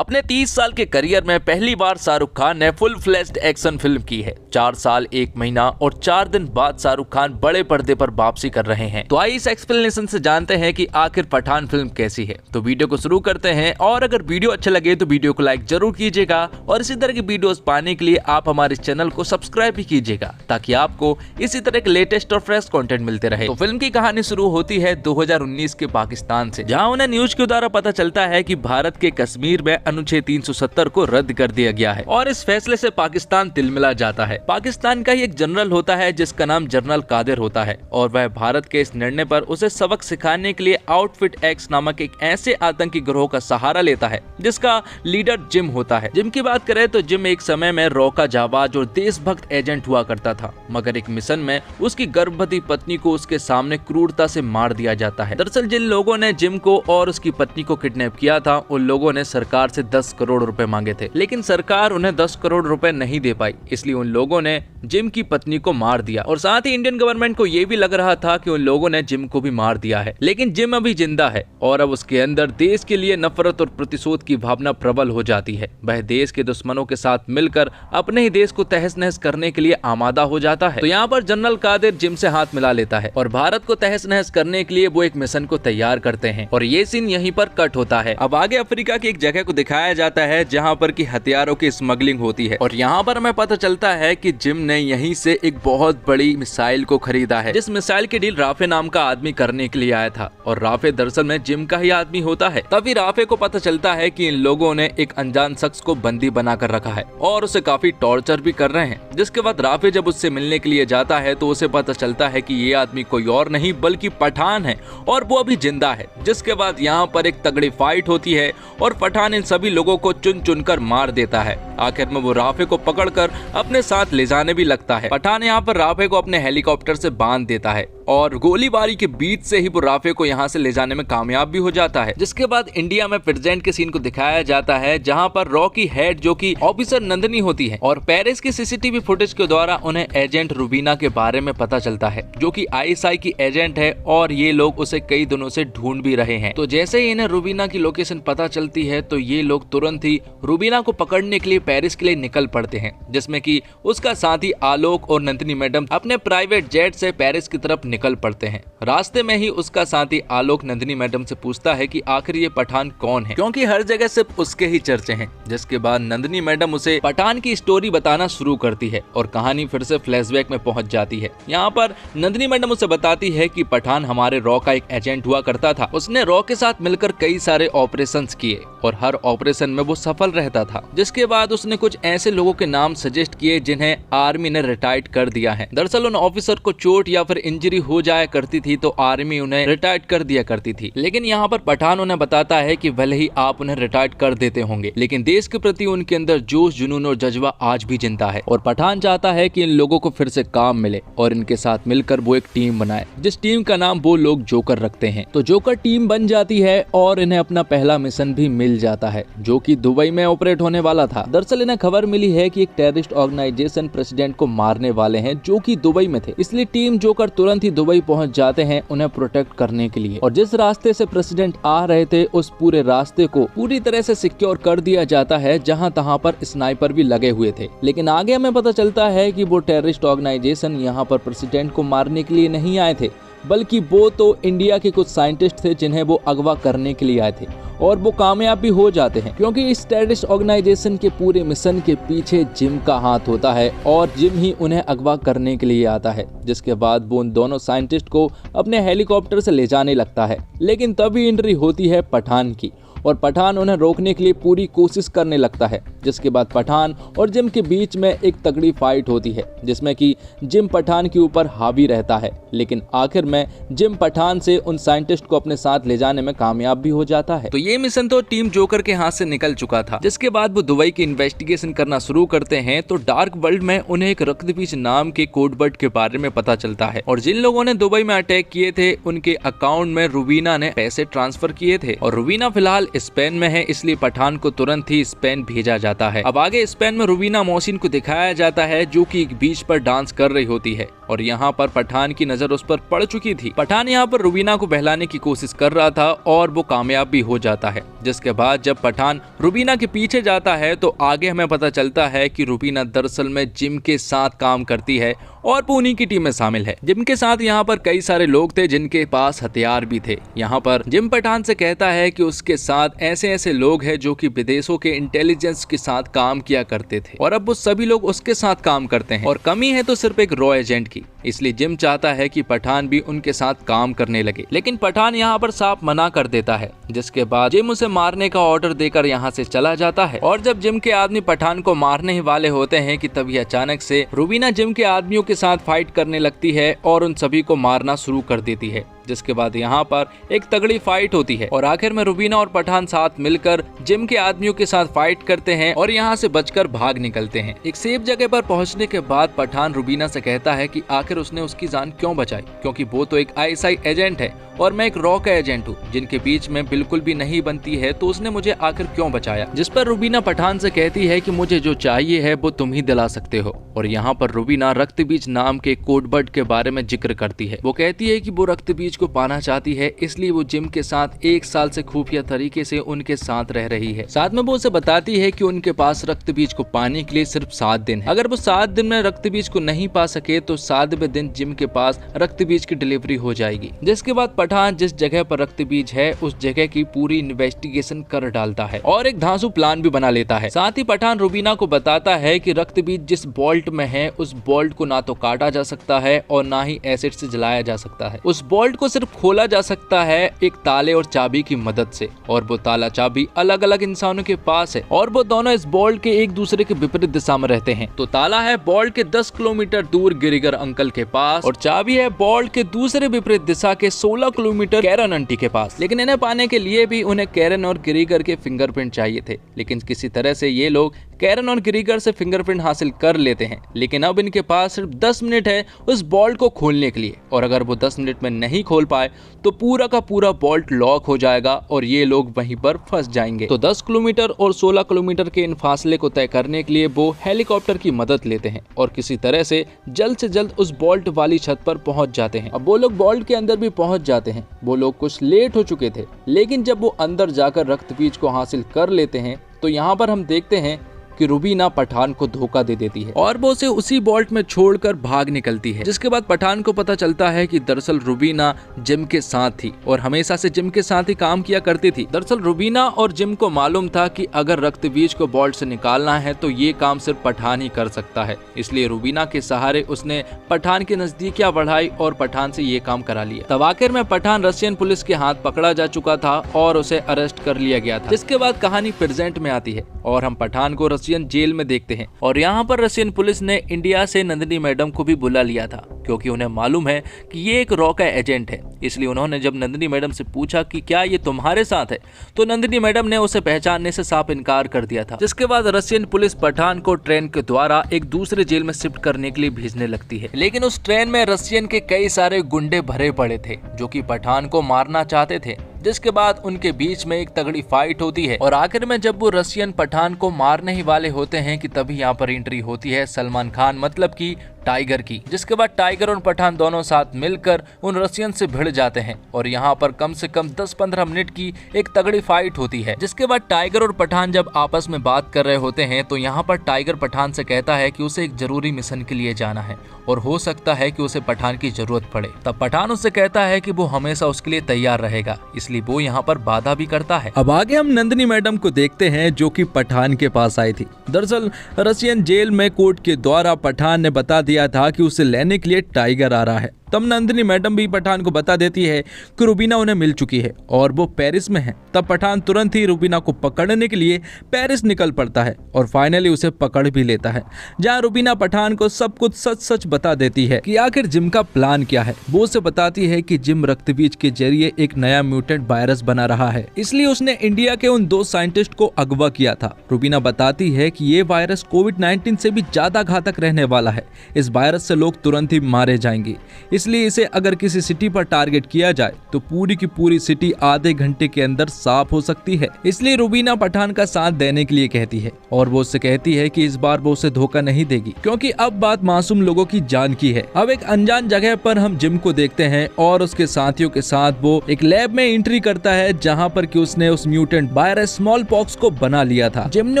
अपने 30 साल के करियर में पहली बार शाहरुख खान ने फुल फ्लेश्ड एक्शन फिल्म की है। 4 साल 1 महीना और 4 दिन बाद शाहरुख खान बड़े पर्दे पर वापसी कर रहे हैं। तो आइए इस एक्सप्लेनेशन से जानते हैं कि आखिर पठान फिल्म कैसी है। तो वीडियो को शुरू करते हैं और अगर वीडियो अच्छा लगे तो वीडियो को लाइक जरूर कीजिएगा और इसी तरह की वीडियोस पाने के लिए आप हमारे चैनल को सब्सक्राइब भी कीजिएगा ताकि आपको इसी तरह के लेटेस्ट और फ्रेश कंटेंट मिलते रहे। तो फिल्म की कहानी शुरू होती है 2019 के पाकिस्तान से, जहां उन्हें न्यूज के द्वारा पता चलता है कि भारत के कश्मीर में अनुच्छेद 370 को रद्द कर दिया गया है और इस फैसले से पाकिस्तान तिलमिला जाता है। पाकिस्तान का ही एक जनरल होता है जिसका नाम जनरल कादिर होता है और वह भारत के इस निर्णय पर उसे सबक सिखाने के लिए आउटफिट एक्स नामक एक ऐसे आतंकी गिरोह का सहारा लेता है जिसका लीडर जिम होता है। जिम की बात करें तो जिम एक समय में रॉ का जाबाज और देशभक्त एजेंट हुआ करता था, मगर एक मिशन में उसकी गर्भवती पत्नी को उसके सामने क्रूरता से मार दिया जाता है। दरअसल जिन लोगों ने जिम को और उसकी पत्नी को किडनैप किया था उन लोगों ने सरकार से 10 करोड़ रुपए मांगे थे, लेकिन सरकार उन्हें 10 करोड़ रुपए नहीं दे पाई, इसलिए उन लोगों ने जिम की पत्नी को मार दिया। और साथ ही इंडियन गवर्नमेंट को ये भी लग रहा था कि उन लोगों ने जिम को भी मार दिया है, लेकिन जिम अभी जिंदा है और अब उसके अंदर देश के लिए नफरत और प्रतिशोध की भावना प्रबल हो जाती है। वह देश के दुश्मनों के साथ मिलकर अपने ही देश को तहस नहस करने के लिए आमादा हो जाता है। तो यहाँ पर जनरल कादिर जिम से हाथ मिला लेता है और भारत को तहस नहस करने के लिए वो एक मिशन को तैयार करते हैं और ये सीन यहीं पर कट होता है। अब आगे अफ्रीका की एक जगह को दिखाया जाता है जहाँ पर की हथियारों की स्मगलिंग होती है और यहाँ पर हमें पता चलता है कि जिम ने यहीं से एक बहुत बड़ी मिसाइल को खरीदा है, जिस मिसाइल की डील राफे नाम का आदमी करने के लिए आया था और राफे दरअसल में जिम का ही आदमी होता है। तभी राफे को पता चलता है कि इन लोगों ने एक अनजान शख्स को बंदी बनाकर रखा है और उसे काफी टॉर्चर भी कर रहे हैं। जिसके बाद राफे जब उससे मिलने के लिए जाता है तो उसे पता चलता है कि ये आदमी कोई और नहीं बल्कि पठान है और वो अभी जिंदा है। जिसके बाद यहाँ पर एक तगड़ी फाइट होती है और पठान इन सभी लोगों को चुन चुन कर मार देता है। आखिर में वो राफे को पकड़कर अपने साथ ले जाने भी लगता है। पठान यहाँ पर राफे को अपने हेलीकॉप्टर से बांध देता है और गोलीबारी के बीच से ही वो राफे को यहाँ से ले जाने में कामयाब भी हो जाता है। जिसके बाद इंडिया में प्रेजेंट के सीन को दिखाया जाता है जहाँ पर रॉ की हेड जो कि ऑफिसर नंदनी होती है और पेरिस की सीसीटीवी फुटेज के द्वारा उन्हें एजेंट रूबीना के बारे में पता चलता है जो कि आईएसआई की एजेंट है और ये लोग उसे कई दिनों से ढूंढ भी रहे हैं। तो जैसे ही इन्हें रूबीना की लोकेशन पता चलती है तो ये लोग तुरंत ही रूबीना को पकड़ने के लिए पेरिस के लिए निकल पड़ते हैं, जिसमें कि उसका साथी आलोक और नंदिनी मैडम अपने प्राइवेट जेट से पेरिस की तरफ निकल पड़ते हैं। रास्ते में ही उसका साथी आलोक नंदिनी मैडम से पूछता है कि आखिर ये पठान कौन है, क्योंकि हर जगह सिर्फ उसके ही चर्चे हैं। जिसके बाद नंदिनी मैडम उसे पठान की स्टोरी बताना शुरू करती है और कहानी फिर से फ्लैशबैक में पहुंच जाती है। यहाँ पर नंदिनी मैडम उसे बताती है कि पठान हमारे रॉ का एक एजेंट हुआ करता था। उसने रॉ के साथ मिलकर कई सारे ऑपरेशंस किए और हर ऑपरेशन में वो सफल रहता था। जिसके बाद उसने कुछ ऐसे लोगों के नाम सजेस्ट किए जिन्हें आर्मी ने रिटायर्ड कर दिया है। दरअसल उन ऑफिसर को चोट या फिर इंजरी हो जाया करती थी तो आर्मी उन्हें रिटायर्ड कर दिया करती थी, लेकिन यहाँ पर पठान उन्हें बताता है कि भले ही आप उन्हें रिटायर्ड कर देते होंगे लेकिन देश के प्रति उनके अंदर जोश जुनून और जज्बा आज भी जिंदा है और पठान चाहता है कि इन लोगों को फिर से काम मिले और इनके साथ मिलकर वो एक टीम बनाए, जिस टीम का नाम वो लोग जोकर रखते हैं। तो जोकर टीम बन जाती है और इन्हें अपना पहला मिशन भी मिल जाता है जो कि दुबई में ऑपरेट होने वाला था। दरअसल इन्हें खबर मिली है कि एक टेररिस्ट ऑर्गेनाइजेशन प्रेसिडेंट को मारने वाले हैं जो कि दुबई में थे, इसलिए टीम जोकर तुरंत ही दुबई पहुंच जाते हैं उन्हें प्रोटेक्ट करने के लिए। और जिस रास्ते से प्रेसिडेंट आ रहे थे उस पूरे रास्ते को पूरी तरह से सिक्योर कर दिया जाता है, जहां तहां पर स्नाइपर भी लगे हुए थे। लेकिन आगे हमें पता चलता है कि वो टेररिस्ट ऑर्गेनाइजेशन यहाँ पर प्रेसिडेंट को मारने के लिए नहीं आए थे, बल्कि वो तो इंडिया के कुछ साइंटिस्ट थे जिन्हें वो अगवा करने के लिए आए थे और वो कामयाब भी हो जाते हैं, क्योंकि इस टेररिस्ट ऑर्गेनाइजेशन के पूरे मिशन के पीछे जिम का हाथ होता है और जिम ही उन्हें अगवा करने के लिए आता है। जिसके बाद वो उन दोनों साइंटिस्ट को अपने हेलीकॉप्टर से ले जाने लगता है, लेकिन तभी एंट्री होती है पठान की और पठान उन्हें रोकने के लिए पूरी कोशिश करने लगता है। जिसके बाद पठान और जिम के बीच में एक तगड़ी फाइट होती है जिसमें कि जिम पठान के ऊपर हावी रहता है, लेकिन आखिर में जिम पठान से उन साइंटिस्ट को अपने साथ ले जाने में कामयाब भी हो जाता है। तो ये मिशन तो टीम जोकर के हाथ से निकल चुका था। जिसके बाद वो दुबई की इन्वेस्टिगेशन करना शुरू करते हैं तो डार्क वर्ल्ड में उन्हें एक रक्तबीज नाम के कोडवर्ड के बारे में पता चलता है और जिन लोगों ने दुबई में अटैक किए थे उनके अकाउंट में रूबीना ने पैसे ट्रांसफर किए थे और रूबीना फिलहाल स्पेन में है, इसलिए पठान को तुरंत ही स्पेन भेजा जाता है। अब आगे स्पेन में रुबीना मोहसिन को दिखाया जाता है जो कि एक बीच पर डांस कर रही होती है और यहाँ पर पठान की नजर उस पर पड़ चुकी थी। पठान यहाँ पर रुबीना को बहलाने की कोशिश कर रहा था और वो कामयाब भी हो जाता है। जिसके बाद जब पठान रुबीना के पीछे जाता है तो आगे हमें पता चलता है कि रुबीना दरअसल में जिम के साथ काम करती है और वो उन्हीं की टीम में शामिल है। जिम के साथ यहाँ पर कई सारे लोग थे जिनके पास हथियार भी थे। यहाँ पर जिम पठान से कहता है कि उसके साथ ऐसे ऐसे लोग हैं जो कि विदेशों के इंटेलिजेंस के साथ काम किया करते थे और अब वो सभी लोग उसके साथ काम करते हैं और कमी है तो सिर्फ एक रॉ एजेंट की। इसलिए जिम चाहता है कि पठान भी उनके साथ काम करने लगे, लेकिन पठान यहाँ पर साफ मना कर देता है। जिसके बाद जिम उसे मारने का ऑर्डर देकर यहाँ से चला जाता है और जब जिम के आदमी पठान को मारने ही वाले होते हैं कि तभी अचानक से रुबीना जिम के आदमियों के साथ फाइट करने लगती है और उन सभी को मारना शुरू कर देती है। जिसके बाद यहाँ पर एक तगड़ी फाइट होती है और आखिर में रुबीना और पठान साथ मिलकर जिम के आदमियों के साथ फाइट करते हैं और यहाँ से बचकर भाग निकलते हैं। एक सेफ जगह पर पहुँचने के बाद पठान रुबीना से कहता है कि आखिर उसने उसकी जान क्यों बचाई, क्योंकि वो तो एक आईएसआई एजेंट है और मैं एक रॉ का एजेंट हूँ जिनके बीच में बिल्कुल भी नहीं बनती है, तो उसने मुझे आखिर क्यों बचाया। जिस पर रुबीना पठान से कहती है कि मुझे जो चाहिए है वो तुम ही दिला सकते हो। और यहाँ पर रुबीना रक्त बीज नाम के कोडवर्ड के बारे में जिक्र करती है। वो कहती है कि वो रक्त बीज को पाना चाहती है, इसलिए वो जिम के साथ 1 साल से खुफिया तरीके से उनके साथ रह रही है। साथ में वो उसे बताती है कि उनके पास रक्त बीज को पाने के लिए सिर्फ 7 दिन है। अगर वो 7 दिन में रक्त बीज को नहीं पा सके तो 7वें दिन जिम के पास रक्त बीज की डिलीवरी हो जाएगी। जिसके बाद पठान जिस जगह पर रक्त बीज है उस जगह की पूरी इन्वेस्टिगेशन कर डालता है और एक धांसू प्लान भी बना लेता है। साथ ही पठान रुबीना को बताता है कि रक्त बीज जिस बोल्ट में है उस बोल्ट को ना तो काटा जा सकता है और ना ही एसिड से जलाया जा सकता है। उस बोल्ट को सिर्फ खोला जा सकता है एक ताले और चाबी की मदद से और वो ताला चाबी अलग अलग इंसानों के पास है और वो दोनों इस बोल्ट के एक दूसरे के विपरीत दिशा में रहते हैं। तो ताला है बोल्ट के 10 किलोमीटर दूर गिरिगर अंकल के पास और चाबी है बोल्ट के दूसरे विपरीत दिशा के 16 किलोमीटर कैरन आंटी के पास। लेकिन इन्हें पाने के लिए भी उन्हें कैरन और गिरिगर के फिंगरप्रिंट चाहिए थे, लेकिन किसी तरह से ये लोग कैरन और गिरिगर से फिंगरप्रिंट हासिल कर लेते हैं। लेकिन अब इनके पास सिर्फ 10 मिनट है उस बोल्ट को खोलने के लिए और अगर वो 10 मिनट में नहीं खोल पाए तो पूरा का पूरा बोल्ट लॉक हो जाएगा और ये लोग वहीं पर फंस जाएंगे। तो 10 किलोमीटर और 16 किलोमीटर के इन फासले को तय करने के लिए वो हेलीकॉप्टर की मदद लेते हैं और किसी तरह से जल्द उस बोल्ट वाली छत पर पहुंच जाते हैं। अब वो लोग बोल्ट के अंदर भी पहुंच जाते हैं। वो लोग कुछ लेट हो चुके थे, लेकिन जब वो अंदर जाकर रक्त बीज को हासिल कर लेते हैं तो यहाँ पर हम देखते हैं कि रुबीना पठान को धोखा दे देती है और वो उसे उसी बोल्ट में छोड़कर भाग निकलती है। जिसके बाद पठान को पता चलता है कि दरअसल रुबीना जिम के साथ थी और हमेशा से जिम के साथ ही काम किया करती थी। दरअसल रुबीना और जिम को मालूम था कि अगर रक्त बीज को बोल्ट से निकालना है तो ये काम सिर्फ पठान ही कर सकता है, इसलिए रुबीना के सहारे उसने पठान की नजदीकियां बढ़ाई और पठान से ये काम करा लिया। तब आखिर में पठान रशियन पुलिस के हाथ पकड़ा जा चुका था और उसे अरेस्ट कर लिया गया था। जिसके बाद कहानी प्रेजेंट में आती है और हम पठान को रशियन जेल में देखते हैं और यहाँ पर रशियन पुलिस ने इंडिया से नंदिनी मैडम को भी बुला लिया था क्योंकि उन्हें मालूम है कि ये एक रॉ का एजेंट है। इसलिए उन्होंने जब नंदिनी मैडम से पूछा कि क्या ये तुम्हारे साथ है तो नंदिनी मैडम ने उसे पहचानने से साफ इनकार कर दिया था। जिसके बाद रशियन पुलिस पठान को ट्रेन के द्वारा एक दूसरे जेल में शिफ्ट करने के लिए भेजने लगती है। लेकिन उस ट्रेन में रशियन के कई सारे गुंडे भरे पड़े थे जो कि पठान को मारना चाहते थे। जिसके बाद उनके बीच में एक तगड़ी फाइट होती है और आखिर में जब वो रशियन पठान को मारने ही वाले होते हैं कि तभी यहाँ पर एंट्री होती है सलमान खान मतलब कि टाइगर की। जिसके बाद टाइगर और पठान दोनों साथ मिलकर उन रशियन से भिड़ जाते हैं और यहाँ पर कम से कम 10-15 मिनट की एक तगड़ी फाइट होती है। जिसके बाद टाइगर और पठान जब आपस में बात कर रहे होते हैं तो यहाँ पर टाइगर पठान से कहता है कि उसे एक जरूरी मिशन के लिए जाना है और हो सकता है कि उसे पठान की जरूरत पड़े। तब पठान उससे कहता है कि वो हमेशा उसके लिए तैयार रहेगा, इसलिए वो यहाँ पर बाधा भी करता है। अब आगे हम नंदिनी मैडम को देखते हैं जो कि पठान के पास आई थी। दरअसल रशियन जेल में कोर्ट के द्वारा पठान ने बता दिया था कि उसे लेने के लिए टाइगर आ रहा है। तब नंदिनी मैडम भी पठान को बता देती है कि रुबीना उन्हें मिल चुकी है और वो पेरिस में है। तब पठान तुरंत ही रुबीना को पकड़ने के लिए पेरिस निकल पड़ता है और फाइनली उसे पकड़ भी लेता है, जहां रुबीना पठान को सब कुछ सच सच बता देती है कि आखिर जिम का प्लान क्या है। वो उसे बताती है कि जिम रक्तबीज के जरिए एक नया म्यूटेंट वायरस बना रहा है, इसलिए उसने इंडिया के उन 2 साइंटिस्ट को अगवा किया था। रुबीना बताती है कि ये वायरस कोविड-19 से भी ज्यादा घातक रहने वाला है। इस वायरस से लोग तुरंत ही मारे जाएंगे, इसलिए इसे अगर किसी सिटी पर टारगेट किया जाए तो पूरी की पूरी सिटी आधे घंटे के अंदर साफ हो सकती है। इसलिए रुबीना पठान का साथ देने के लिए कहती है और वो उससे कहती है कि इस बार वो उसे धोखा नहीं देगी, क्योंकि अब बात मासूम लोगों की जान की है। अब एक अनजान जगह पर हम जिम को देखते हैं और उसके साथियों के साथ वो एक लैब में एंट्री करता है जहाँ पर कि उसने उस म्यूटेंट वायरस स्मॉल पॉक्स को बना लिया था। जिम ने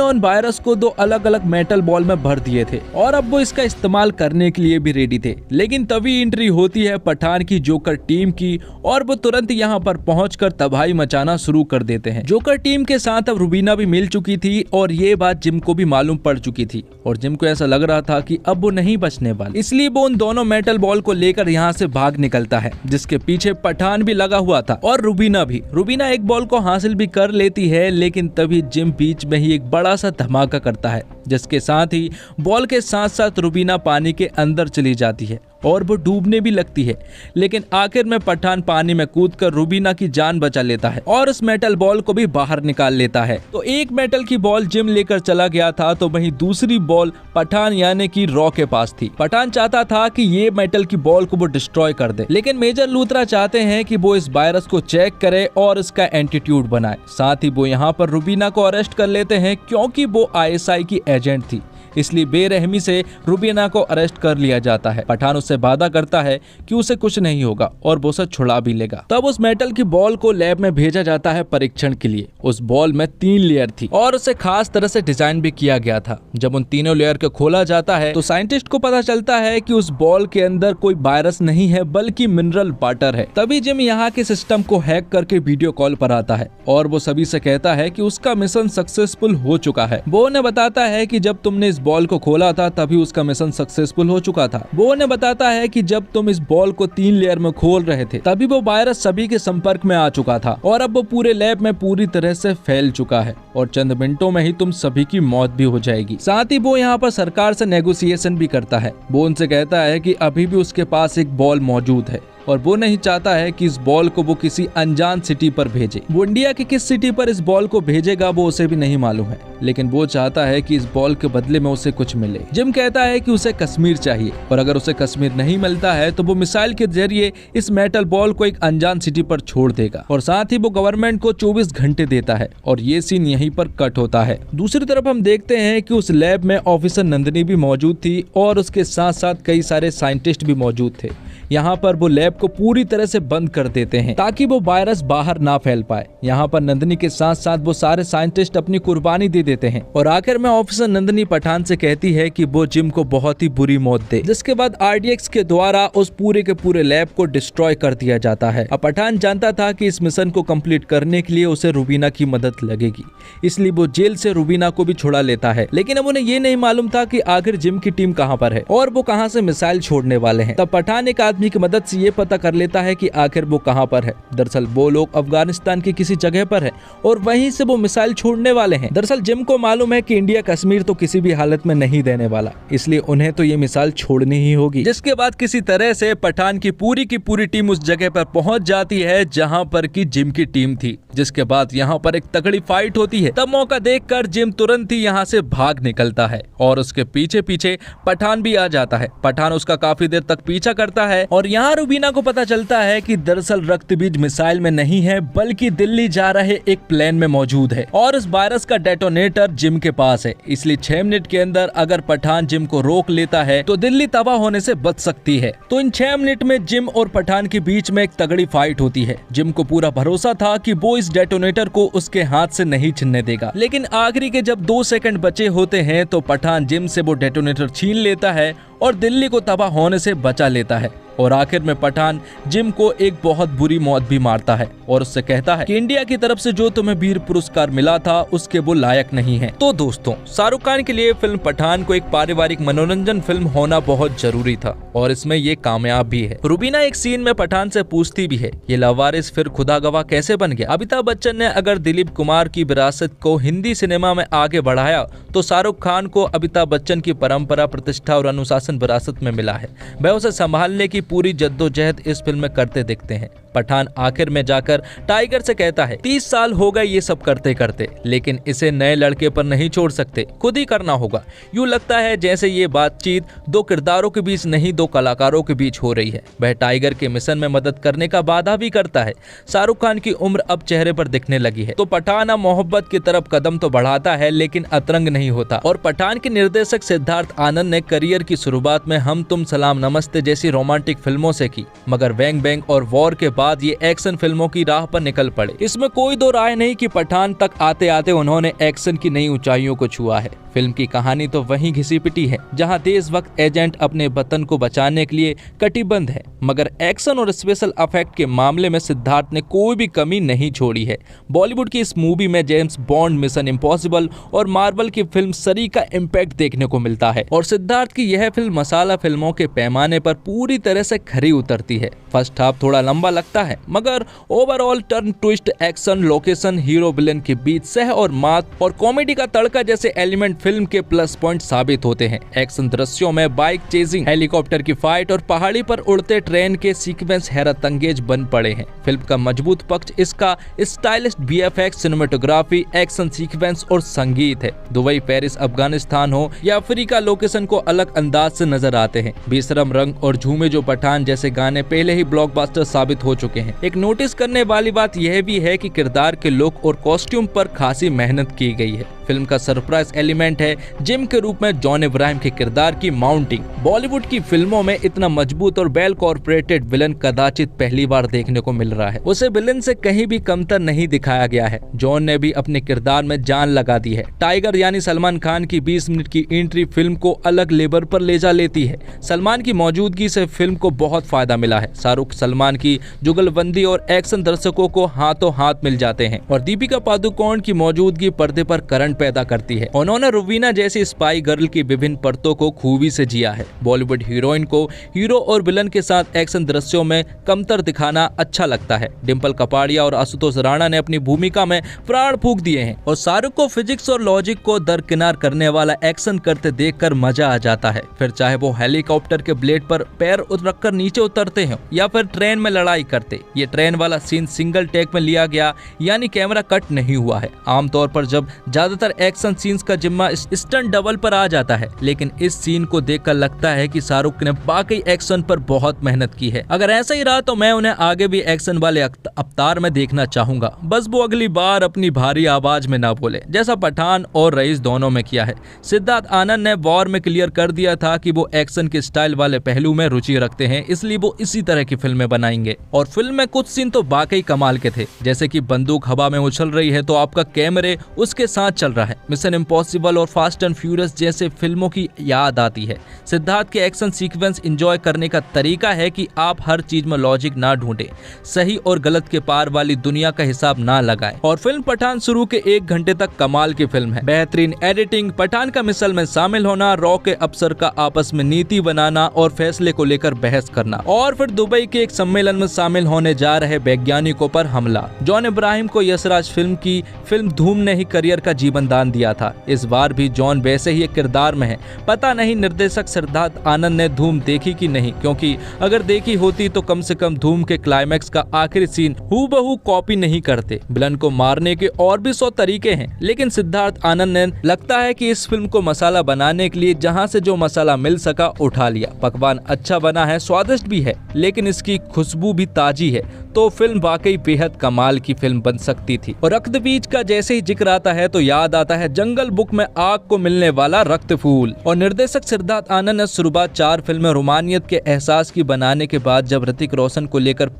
उन वायरस को 2 अलग अलग मेटल बॉल में भर दिए थे और अब वो इसका इस्तेमाल करने के लिए भी रेडी थे। लेकिन तभी एंट्री होती है पठान की जोकर टीम की और वो तुरंत यहाँ पर पहुंचकर तबाही मचाना शुरू कर देते हैं। जोकर टीम के साथ अब रुबीना भी मिल चुकी थी और ये बात जिम को भी मालूम पड़ चुकी थी और जिम को ऐसा लग रहा था कि अब वो नहीं बचने वाली, इसलिए वो उन दोनों मेटल बॉल को लेकर यहाँ से भाग निकलता है, जिसके पीछे पठान भी लगा हुआ था और रुबीना भी। रुबीना एक बॉल को हासिल भी कर लेती है, लेकिन तभी जिम बीच में ही एक बड़ा सा धमाका करता है, जिसके साथ ही बॉल के साथ साथ रुबीना पानी के अंदर चली जाती है और वो डूबने भी लगती है। लेकिन आखिर में पठान पानी में कूदकर रुबीना की जान बचा लेता है और उस मेटल बॉल को भी बाहर निकाल लेता है। तो एक मेटल की बॉल जिम लेकर चला गया था, तो वहीं दूसरी बॉल पठान यानी कि रॉ के पास थी। पठान चाहता था कि ये मेटल की बॉल को वो डिस्ट्रॉय कर दे, लेकिन मेजर लूथरा चाहते हैं कि वो इस वायरस को चेक करे और इसका एंटीट्यूड बनाए। साथ ही वो यहाँ पर रुबीना को अरेस्ट कर लेते हैं, क्योंकि वो ISI की एजेंट थी, इसलिए बेरहमी से रुबीना को अरेस्ट कर लिया जाता है। पठान उससे वादा करता है कि उसे कुछ नहीं होगा और वो उसे छुड़ा भी लेगा। तब उस मेटल की बॉल को लैब में भेजा जाता है परीक्षण के लिए। उस बॉल में 3 लेयर थी और उसे खास तरह से डिजाइन भी किया गया था। जब उन तीनों लेयर को खोला जाता है तो साइंटिस्ट को पता चलता है कि उस बॉल के अंदर कोई वायरस नहीं है बल्कि मिनरल वाटर है। तभी जिम यहाँ के सिस्टम को हैक करके वीडियो कॉल पर आता है और वो सभी से कहता है कि उसका मिशन सक्सेसफुल हो चुका है। वो उन्हें बताता है कि जब तुमने इस बॉल को खोला था तभी उसका मिशन सक्सेसफुल हो चुका था। वो उन्हें बताता है कि जब तुम इस बॉल को 3 लेयर में खोल रहे थे तभी वो वायरस सभी के संपर्क में आ चुका था और अब वो पूरे लैब में पूरी तरह से फैल चुका है और चंद मिनटों में ही तुम सभी की मौत भी हो जाएगी। साथ ही वो यहाँ पर सरकार से नेगोशिएशन भी करता है। वो उनसे कहता है कि अभी भी उसके पास एक बॉल मौजूद है और वो नहीं चाहता है कि इस बॉल को वो किसी अनजान सिटी पर भेजे। वो इंडिया की किस सिटी पर इस बॉल को भेजेगा वो उसे भी नहीं मालूम है, लेकिन वो चाहता है कि इस बॉल के बदले में उसे कुछ मिले। जिम कहता है कि उसे कश्मीर चाहिए और अगर उसे कश्मीर नहीं मिलता है तो वो मिसाइल के जरिए इस मेटल बॉल को एक अनजान सिटी पर छोड़ देगा और साथ ही वो गवर्नमेंट को 24 घंटे देता है और ये सीन यहीं पर कट होता है। दूसरी तरफ हम देखते हैं कि उस लैब में ऑफिसर नंदिनी भी मौजूद थी और उसके साथ साथ कई सारे साइंटिस्ट भी मौजूद थे। यहाँ पर वो लैब को पूरी तरह से बंद कर देते हैं ताकि वो वायरस बाहर ना फैल पाए। यहाँ पर नंदिनी के साथ साथ वो सारे साइंटिस्ट अपनी कुर्बानी दे देते हैं और आखिर में ऑफिसर नंदिनी पठान से कहती है कि वो जिम को बहुत ही बुरी मौत दे, जिसके बाद RDX के द्वारा उस पूरे के पूरे लैब को डिस्ट्रॉय कर दिया जाता है। अब पठान जानता था कि इस मिशन को कंप्लीट करने के लिए उसे रुबीना की मदद लगेगी, इसलिए वो जेल से रुबीना को भी छुड़ा लेता है। लेकिन अब उन्हें ये नहीं मालूम था कि आखिर जिम की टीम कहाँ पर है और वो कहाँ से मिसाइल छोड़ने वाले हैं। तब पठान एक आदमी की मदद से ये पता कर लेता है कि आखिर वो कहां पर है। दरअसल वो लोग अफगानिस्तान की किसी जगह पर है और वहीं से वो मिसाइल छोड़ने वाले हैं। दरअसल जिम को मालूम है कि इंडिया कश्मीर तो किसी भी हालत में नहीं देने वाला, इसलिए उन्हें तो ये मिसाइल छोड़नी ही होगी। जिसके बाद किसी तरह से पठान की पूरी टीम उस जगह पर पहुंच जाती है जहां पर की जिम की टीम थी। जिसके बाद यहाँ पर एक तगड़ी फाइट होती है। तब मौका देखकर जिम तुरंत ही यहाँ से भाग निकलता है और उसके पीछे पीछे पठान भी आ जाता है। पठान उसका काफी देर तक पीछा करता है और यहाँ रुबीना को पता चलता है कि दरअसल रक्तबीज मिसाइल में नहीं है बल्कि दिल्ली जा रहे एक प्लेन में मौजूद है और इस वायरस का डेटोनेटर जिम के पास है। इसलिए 6 मिनट के अंदर अगर पठान जिम को रोक लेता है तो दिल्ली तबाह होने से बच सकती है। तो इन 6 मिनट में जिम और पठान के बीच में एक तगड़ी फाइट होती है। जिम को पूरा भरोसा था कि वो इस डेटोनेटर को उसके हाथ से नहीं छीनने देगा, लेकिन आखिरी के जब 2 सेकंड बचे होते हैं तो पठान जिम से वो डेटोनेटर छीन लेता है और दिल्ली को तबाह होने से बचा लेता है। और आखिर में पठान जिम को एक बहुत बुरी मौत भी मारता है और उससे कहता है कि इंडिया की तरफ से जो तुम्हें वीर पुरस्कार मिला था उसके वो लायक नहीं है। तो दोस्तों, शाहरुख खान के लिए फिल्म पठान को एक पारिवारिक मनोरंजन फिल्म होना बहुत जरूरी था और इसमें ये कामयाब भी है। रुबीना एक सीन में पठान से पूछती भी है, ये लावारिस फिर खुदा गवाह कैसे बन गया? अमिताभ बच्चन ने अगर दिलीप कुमार की विरासत को हिंदी सिनेमा में आगे बढ़ाया तो शाहरुख खान को अमिताभ बच्चन की परंपरा, प्रतिष्ठा और अनुशासन सिंहासन विरासत में मिला है, वह उसे संभालने की पूरी जद्दोजहद इस फिल्म में करते दिखते हैं। पठान आखिर में जाकर टाइगर से कहता है 30 साल हो गए ये सब करते करते, लेकिन इसे नए लड़के पर नहीं छोड़ सकते, खुद ही करना होगा। यूं लगता है जैसे ये बातचीत दो किरदारों के बीच नहीं, दो कलाकारों के बीच हो रही है। वह टाइगर के मिशन में मदद करने का वादा भी करता है। शाहरुख खान की उम्र अब चेहरे पर दिखने लगी है, तो पठान अब मोहब्बत की तरफ कदम तो बढ़ाता है, लेकिन अतरंग नहीं होता। और पठान के निर्देशक सिद्धार्थ आनंद ने करियर की शुरुआत में हम तुम सलाम नमस्ते जैसी रोमांटिक फिल्मों से की, मगर बैंग बैंग और वॉर के बाद ये एक्शन फिल्मों की राह पर निकल पड़े। इसमें कोई दो राय नहीं कि पठान तक आते आते उन्होंने एक्शन की नई ऊंचाइयों को छुआ है। फिल्म की कहानी तो वहीं घिसी पिटी है जहां देशभक्त एजेंट अपने वतन को बचाने के लिए कटिबद्ध है, मगर एक्शन और स्पेशल इफेक्ट के मामले में सिद्धार्थ ने कोई भी कमी नहीं छोड़ी है। बॉलीवुड की इस मूवी में जेम्स बॉन्ड, मिशन इम्पॉसिबल और मार्वल की फिल्म सरी का इम्पैक्ट देखने को मिलता है, और सिद्धार्थ की यह फिल्म मसाला फिल्मों के पैमाने पर पूरी तरह से खरी उतरती है। फर्स्ट हाफ थोड़ा लंबा लगता है, मगर overall turn, twist, action, location, hero villain के बीच सह और मात और कॉमेडी का तड़का जैसे एलिमेंट फिल्म के प्लस पॉइंट साबित होते हैं। एक्शन दृश्यों में बाइक चेजिंग, हेलीकॉप्टर की फाइट और पहाड़ी पर उड़ते ट्रेन के सीक्वेंस हैरत अंगेज बन पड़े हैं। फिल्म का मजबूत पक्ष इसका stylish VFX, cinematography, action sequence और संगीत है। दुबई, पेरिस, अफगानिस्तान हो या अफ्रीका, लोकेशन को अलग अंदाज से नजर आते हैं। बेशरम रंग और झूमे जो पठान जैसे गाने पहले ही ब्लॉकबस्टर साबित हो चुके हैं। एक नोटिस करने वाली बात यह भी है कि किरदार के लुक और कॉस्ट्यूम पर खासी मेहनत की गई है। फिल्म का सरप्राइज एलिमेंट है जिम के रूप में जॉन इब्राहिम के किरदार की माउंटिंग। बॉलीवुड की फिल्मों में इतना मजबूत और वेल कॉर्पोरेटेड विलन कदाचित पहली बार देखने को मिल रहा है। उसे विलन से कहीं भी कमतर नहीं दिखाया गया है। जॉन ने भी अपने किरदार में जान लगा दी है। टाइगर यानी सलमान खान की 20 मिनट की एंट्री फिल्म को अलग लेवल पर ले जा लेती है। सलमान की मौजूदगी से फिल्म को बहुत फायदा मिला है। शाहरुख सलमान की जुगलबंदी और एक्शन दर्शकों को हाथों हाथ मिल जाते हैं, और दीपिका पादुकोण की मौजूदगी पर्दे पर करंट पैदा करती है। उन्होंने रुवीना जैसी स्पाई गर्ल की विभिन्न परतों को खूबी से जिया है। बॉलीवुड हीरोइन को हीरो और विलन के साथ एक्शन दृश्यों में कमतर दिखाना अच्छा लगता है। डिम्पल कपाड़िया और आशुतोष राणा ने अपनी भूमिका में प्राण फूंक दिए हैं, और शाहरुख को फिजिक्स और लॉजिक को दरकिनार करने वाला एक्शन करते देखकर मजा आ जाता है। फिर चाहे वो हेलीकॉप्टर के ब्लेड पर पैर रखकर नीचे उतरते हो या फिर ट्रेन में लड़ाई करते। ये ट्रेन वाला सीन सिंगल टेक में लिया गया, यानी कैमरा कट नहीं हुआ है। आमतौर पर जब ज्यादातर एक्शन सीन्स का जिम्मा स्टंट डबल पर आ जाता है, लेकिन इस सीन को देखकर लगता है कि शाहरुख ने वाकई एक्शन पर बहुत मेहनत की है। अगर ऐसा ही रहा तो मैं उन्हें आगे भी एक्शन वाले अवतार में देखना चाहूंगा, बस वो अगली बार अपनी भारी आवाज में ना बोले, जैसा पठान और रईस दोनों में किया है। सिद्धार्थ आनंद ने वॉर में क्लियर कर दिया था कि वो एक्शन के स्टाइल वाले पहलू में रुचि रखते हैं, इसलिए वो इसी तरह की फिल्में बनाएंगे। और फिल्म में कुछ सीन तो वाकई कमाल के थे, जैसे कि बंदूक हवा में उछल रही है तो आपका कैमरे उसके साथ चल रहा है। मिशन इम्पॉसिबल और फास्ट एंड फ्यूरियस जैसे फिल्मों की याद आती है। सिद्धार्थ के एक्शन सीक्वेंस एंजॉय करने का तरीका है कि आप हर चीज में लॉजिक ना ढूंढे, सही और गलत के पार वाली दुनिया का हिसाब ना लगाए। और फिल्म पठान शुरू के 1 घंटे तक कमाल की फिल्म है। बेहतरीन एडिटिंग, पठान का मिसल में शामिल होना, रॉ के अफसर का आपस में नीति बनाना और फैसले को लेकर बहस करना, और फिर दुबई के एक सम्मेलन में शामिल होने जा रहे वैज्ञानिकों पर हमला। जॉन इब्राहिम को यशराज फिल्म धूम ने ही करियर का जीवन दान दिया था। इस बार भी जॉन वैसे ही एक किरदार में है। पता नहीं निर्देशक सिद्धार्थ आनंद ने धूम देखी कि नहीं, क्योंकि अगर देखी होती तो कम से कम धूम के क्लाइमैक्स का आखिरी सीन हूबहू कॉपी नहीं करते। विलन को मारने के और भी 100 तरीके हैं, लेकिन सिद्धार्थ आनंद ने लगता है कि इस फिल्म को मसाला बनाने के लिए जहां से जो मसाला मिल सका उठा लिया। पकवान अच्छा बना है, स्वादिष्ट भी है, लेकिन इसकी खुशबू भी ताजी है, तो फिल्म वाकई बेहद कमाल की फिल्म बन सकती थी। और रक्त बीज का जैसे ही जिक्र आता है तो याद आता है जंगल बुक में आग को मिलने वाला रक्त फूल। और निर्देशक सिद्धार्थ आनंद ने शुरुआत 4 फिल्में रोमानियत के एहसास की बनाने के बाद जब ऋतिक रोशन को लेकर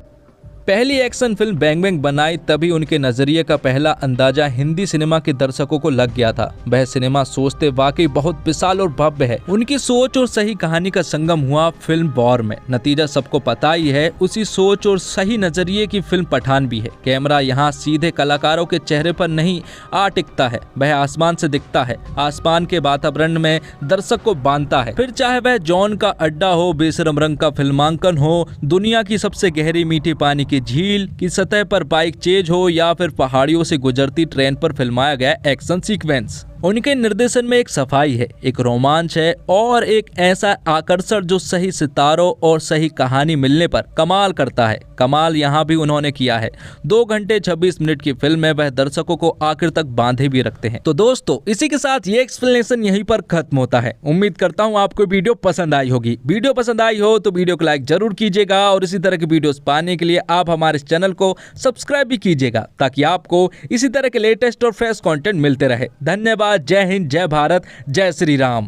पहली एक्शन फिल्म बैंग बैंग बनाई, तभी उनके नजरिए का पहला अंदाजा हिंदी सिनेमा के दर्शकों को लग गया था। वह सिनेमा सोचते वाकई बहुत विशाल और भव्य है। उनकी सोच और सही कहानी का संगम हुआ फिल्म वॉर में। नतीजा सबको पता ही है। उसी सोच और सही नजरिए की फिल्म पठान भी है। कैमरा यहाँ सीधे कलाकारों के चेहरे पर नहीं आ टिकता है, वह आसमान से दिखता है। आसमान के वातावरण में दर्शक को बांधता है, फिर चाहे वह जॉन का अड्डा हो, बेशरम रंग का फिल्मांकन हो, दुनिया की सबसे गहरी मीठी पानी की झील की सतह पर बाइक चेज हो, या फिर पहाड़ियों से गुजरती ट्रेन पर फिल्माया गया एक्शन सीक्वेंस। उनके निर्देशन में एक सफाई है, एक रोमांच है और एक ऐसा आकर्षण जो सही सितारों और सही कहानी मिलने पर कमाल करता है। कमाल यहाँ भी उन्होंने किया है। 2 घंटे 26 मिनट की फिल्म है, वह दर्शकों को आखिर तक बांधे भी रखते हैं। तो दोस्तों, इसी के साथ ये एक्सप्लेनेशन यहीं पर खत्म होता है। उम्मीद करता हूँ आपको वीडियो पसंद आई होगी। वीडियो पसंद आई हो तो वीडियो को लाइक जरूर कीजिएगा और इसी तरह की वीडियोस पाने के लिए आप हमारे चैनल को सब्सक्राइब भी कीजिएगा, ताकि आपको इसी तरह के लेटेस्ट और फ्रेश कंटेंट मिलते रहे। धन्यवाद। जय हिंद, जय भारत, जय श्री राम।